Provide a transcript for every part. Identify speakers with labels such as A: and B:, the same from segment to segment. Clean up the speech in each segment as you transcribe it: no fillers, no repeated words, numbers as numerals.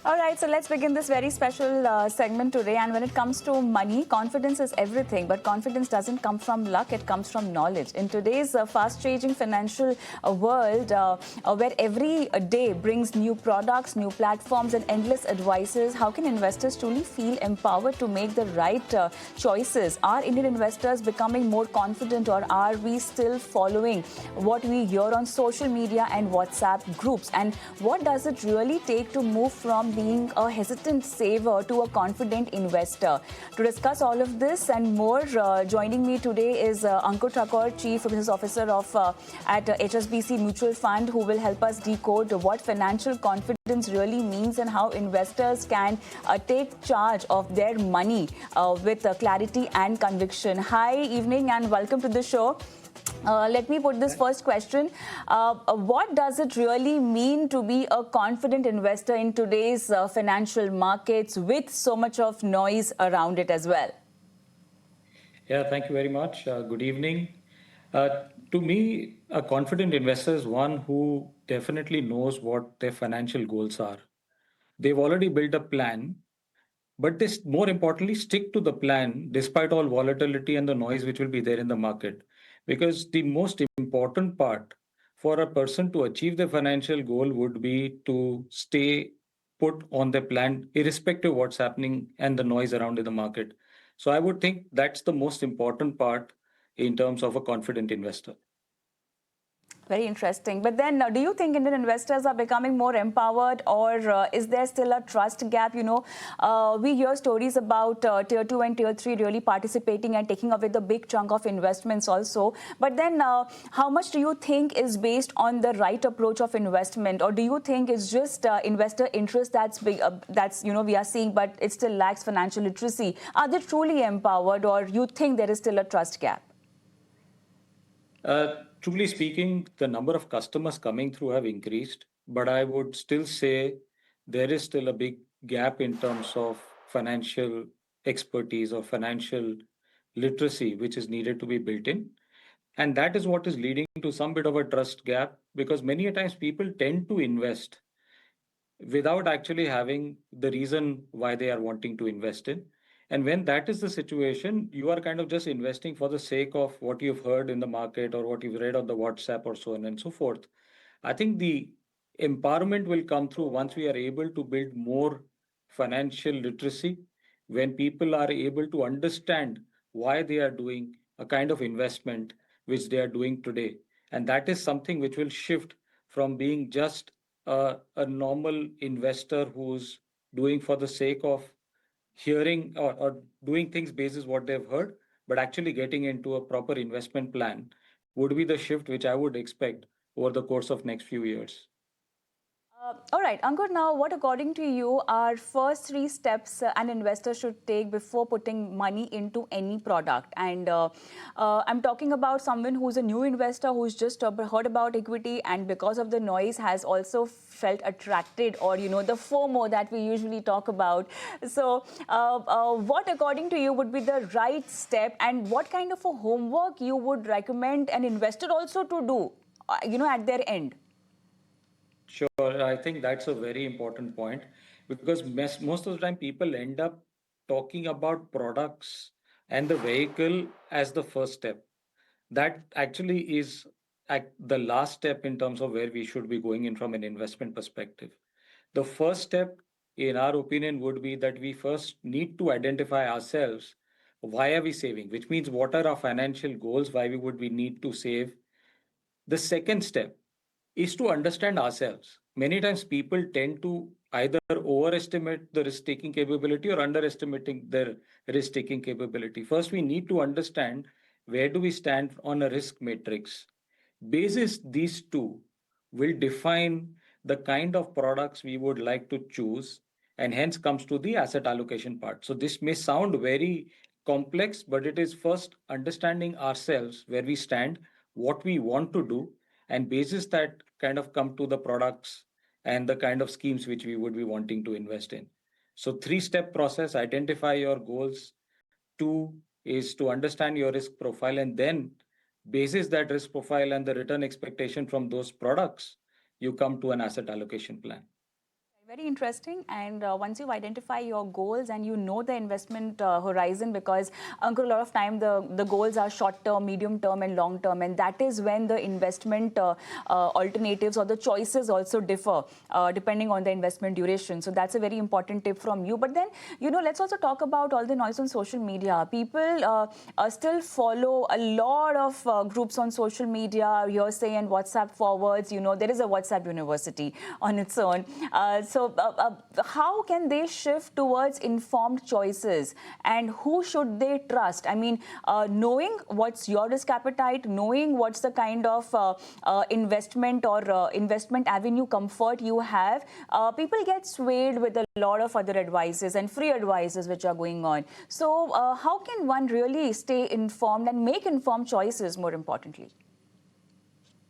A: All right, so let's begin this very special segment today. And when it comes to money, confidence is everything. But confidence doesn't come from luck, it comes from knowledge. In today's fast-changing financial world, where every day brings new products, new platforms, and endless advices, how can investors truly feel empowered to make the right choices? Are Indian investors becoming more confident, or are we still following what we hear on social media and WhatsApp groups? And what does it really take to move from being a hesitant saver to a confident investor? To discuss all of this and more, joining me today is Ankur Thakore, Chief Business Officer at HSBC Mutual Fund, who will help us decode what financial confidence really means and how investors can take charge of their money with clarity and conviction. Hi, evening, and welcome to the show. Let me put this first question. What does it really mean to be a confident investor in today's financial markets with so much of noise around it as well?
B: Yeah, thank you very much. Good evening. To me, a confident investor is one who definitely knows what their financial goals are. They've already built a plan, but more importantly, stick to the plan despite all volatility and the noise which will be there in the market. Because the most important part for a person to achieve their financial goal would be to stay put on their plan, irrespective of what's happening and the noise around in the market. So I would think that's the most important part in terms of a confident investor.
A: Very interesting. But then, do you think Indian investors are becoming more empowered, or is there still a trust gap? We hear stories about tier 2 and tier 3 really participating and taking away the big chunk of investments also. But then, how much do you think is based on the right approach of investment, or do you think it's just investor interest that's big, we are seeing, but it still lacks financial literacy? Are they truly empowered, or you think there is still a trust gap?
B: Truly speaking, the number of customers coming through have increased, but I would still say there is still a big gap in terms of financial expertise or financial literacy, which is needed to be built in. And that is what is leading to some bit of a trust gap because many a times people tend to invest without actually having the reason why they are wanting to invest in. And when that is the situation, you are kind of just investing for the sake of what you've heard in the market or what you've read on the WhatsApp or so on and so forth. I think the empowerment will come through once we are able to build more financial literacy, when people are able to understand why they are doing a kind of investment which they are doing today. And that is something which will shift from being just a normal investor who's doing for the sake of hearing or doing things basis what they've heard, but actually getting into a proper investment plan would be the shift which I would expect over the course of next few years.
A: All right, Ankur, now what according to you are first three steps an investor should take before putting money into any product? And I'm talking about someone who's a new investor who's just heard about equity and because of the noise has also felt attracted, or the FOMO that we usually talk about. So what according to you would be the right step, and what kind of a homework you would recommend an investor also to do, at their end?
B: Sure, I think that's a very important point because most of the time people end up talking about products and the vehicle as the first step. That actually is the last step in terms of where we should be going in from an investment perspective. The first step, in our opinion, would be that we first need to identify ourselves. Why are we saving? Which means what are our financial goals? Why we need to save? The second step is to understand ourselves. Many times people tend to either overestimate the risk taking capability or underestimating their risk taking capability. First, we need to understand where do we stand on a risk matrix. Basis these two will define the kind of products we would like to choose, and hence comes to the asset allocation part. So this may sound very complex, but it is first understanding ourselves, where we stand, what we want to do, and basis that kind of come to the products and the kind of schemes which we would be wanting to invest in. So three-step process: identify your goals. Two is to understand your risk profile, and then basis that risk profile and the return expectation from those products, you come to an asset allocation plan.
A: Very interesting. And once you identify your goals and you know the investment horizon, because Ankur, a lot of time the goals are short term, medium term, and long term, and that is when the investment alternatives or the choices also differ depending on the investment duration. So that's a very important tip from you. But then, let's also talk about all the noise on social media. People still follow a lot of groups on social media, hearsay and WhatsApp forwards. There is a WhatsApp university on its own. How can they shift towards informed choices, and who should they trust? I mean, knowing what's your risk appetite, knowing what's the kind of investment or investment avenue comfort you have, people get swayed with a lot of other advices and free advices which are going on. So how can one really stay informed and make informed choices, more importantly?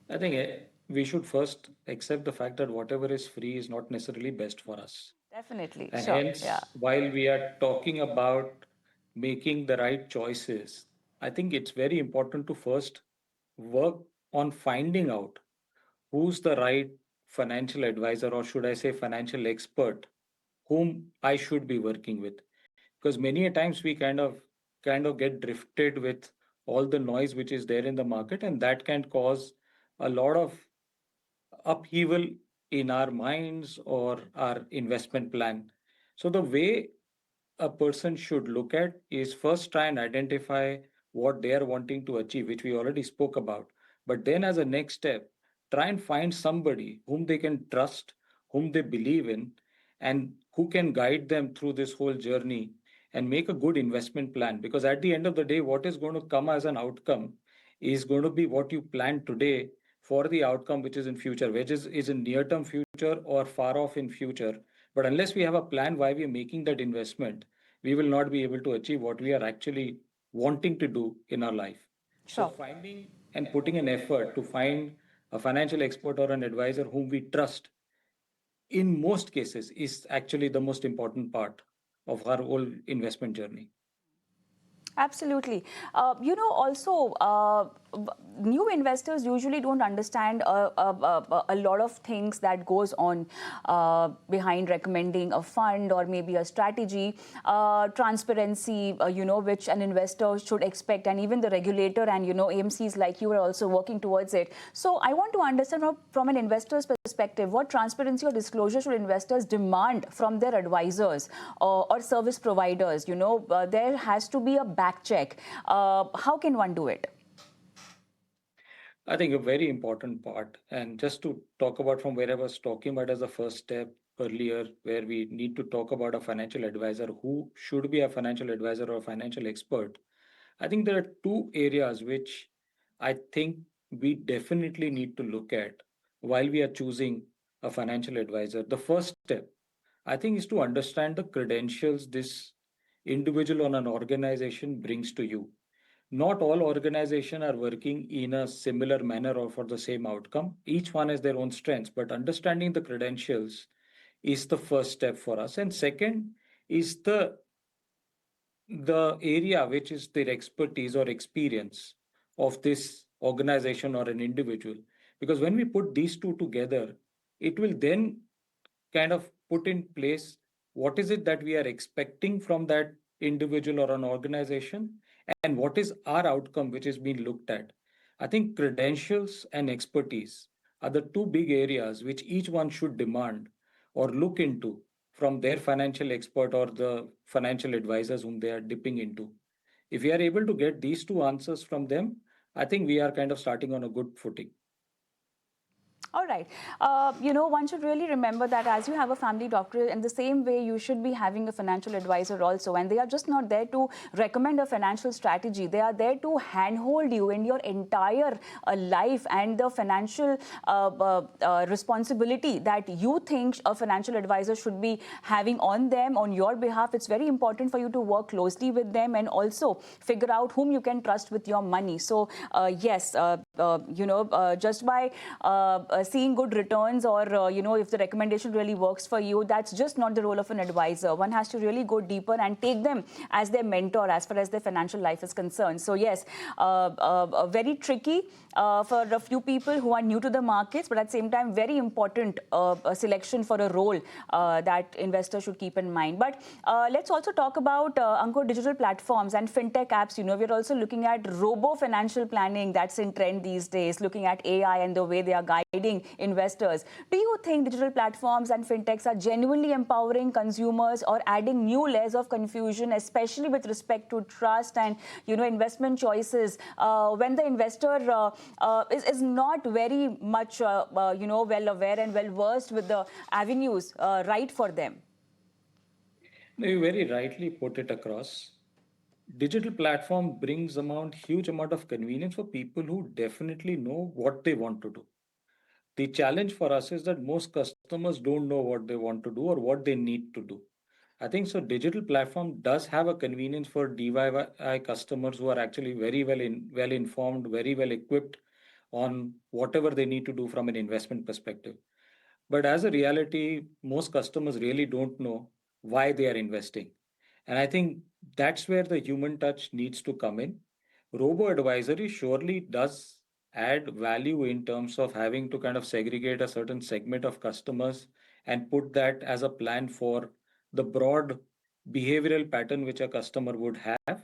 B: I think we should first accept the fact that whatever is free is not necessarily best for us.
A: Definitely.
B: And
A: Sure. Yeah.
B: hence, while we are talking about making the right choices, I think it's very important to first work on finding out who's the right financial advisor, or should I say financial expert, whom I should be working with. Because many a times we kind of get drifted with all the noise which is there in the market, and that can cause a lot of upheaval in our minds or our investment plan. So the way a person should look at is first try and identify what they are wanting to achieve, which we already spoke about. But then, as a next step, try and find somebody whom they can trust, whom they believe in, and who can guide them through this whole journey and make a good investment plan. Because at the end of the day, what is going to come as an outcome is going to be what you plan today for the outcome which is in future, which is in near term future or far off in future. But unless we have a plan why we are making that investment, we will not be able to achieve what we are actually wanting to do in our life. So,
A: Sure.
B: finding and putting an effort to find a financial expert or an advisor whom we trust in most cases is actually the most important part of our whole investment journey.
A: Absolutely. Also, new investors usually don't understand a lot of things that goes on behind recommending a fund or maybe a strategy, transparency, which an investor should expect, and even the regulator and, AMCs like you are also working towards it. So I want to understand from an investor's perspective, what transparency or disclosure should investors demand from their advisors or service providers? There has to be a back check. How can one do it?
B: I think a very important part, and just to talk about from where I was talking about as the first step earlier, where we need to talk about a financial advisor, who should be a financial advisor or a financial expert. I think there are two areas which I think we definitely need to look at while we are choosing a financial advisor. The first step, I think, is to understand the credentials this individual or an organization brings to you. Not all organizations are working in a similar manner or for the same outcome. Each one has their own strengths, but understanding the credentials is the first step for us. And second is the area which is their expertise or experience of this organization or an individual. Because when we put these two together, it will then kind of put in place what is it that we are expecting from that individual or an organization, and what is our outcome which is being looked at. I think credentials and expertise are the two big areas which each one should demand or look into from their financial expert or the financial advisors whom they are dipping into. If we are able to get these two answers from them, I think we are kind of starting on a good footing.
A: All right. One should really remember that as you have a family doctor, in the same way, you should be having a financial advisor also. And they are just not there to recommend a financial strategy. They are there to handhold you in your entire life and the financial responsibility that you think a financial advisor should be having on them, on your behalf. It's very important for you to work closely with them and also figure out whom you can trust with your money. So, yes, just by seeing good returns, or if the recommendation really works for you, that's just not the role of an advisor. One has to really go deeper and take them as their mentor as far as their financial life is concerned. So yes, very tricky for a few people who are new to the markets, but at the same time, very important selection for a role that investors should keep in mind. But let's also talk about Ankur, digital platforms and fintech apps. We're also looking at robo financial planning that's in trend these days, looking at AI and the way they are guiding investors. Do you think digital platforms and fintechs are genuinely empowering consumers or adding new layers of confusion, especially with respect to trust and investment choices, when the investor is not very much well aware and well versed with the avenues right for them?
B: No, you very rightly put it across. Digital platform brings amount huge amount of convenience for people who definitely know what they want to do. The challenge for us is that most customers don't know what they want to do or what they need to do. I think so. Digital platform does have a convenience for DIY customers who are actually very well informed, very well equipped on whatever they need to do from an investment perspective. But as a reality, most customers really don't know why they are investing. And I think that's where the human touch needs to come in. Robo advisory surely does add value in terms of having to kind of segregate a certain segment of customers and put that as a plan for the broad behavioral pattern which a customer would have.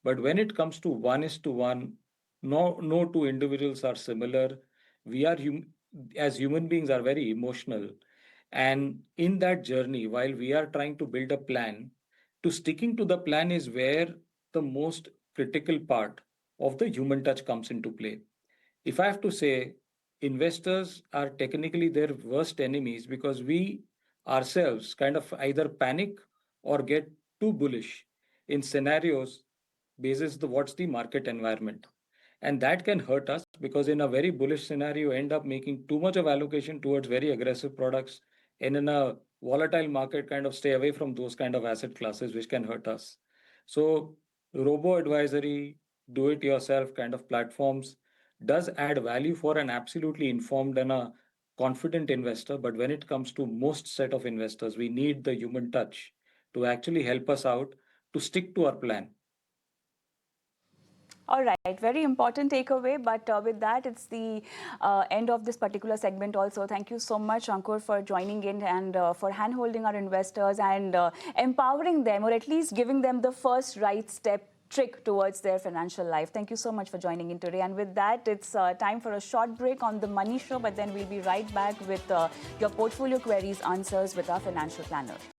B: But when it comes to one is to one, no two individuals are similar. We are as human beings are very emotional. And in that journey, while we are trying to build a plan, to sticking to the plan is where the most critical part of the human touch comes into play. If I have to say, investors are technically their worst enemies because we ourselves kind of either panic or get too bullish in scenarios basis the what's the market environment. And that can hurt us because in a very bullish scenario, you end up making too much of allocation towards very aggressive products. And in a volatile market, kind of stay away from those kind of asset classes, which can hurt us. So robo advisory, do it yourself kind of platforms does add value for an absolutely informed and a confident investor. But when it comes to most set of investors, we need the human touch to actually help us out to stick to our plan.
A: All right, very important takeaway. But with that, it's the end of this particular segment also. Thank you so much, Ankur, for joining in and for hand-holding our investors and empowering them, or at least giving them the first right step trick towards their financial life. Thank you so much for joining in today. And with that, it's time for a short break on The Money Show, but then we'll be right back with your portfolio queries answers with our financial planner.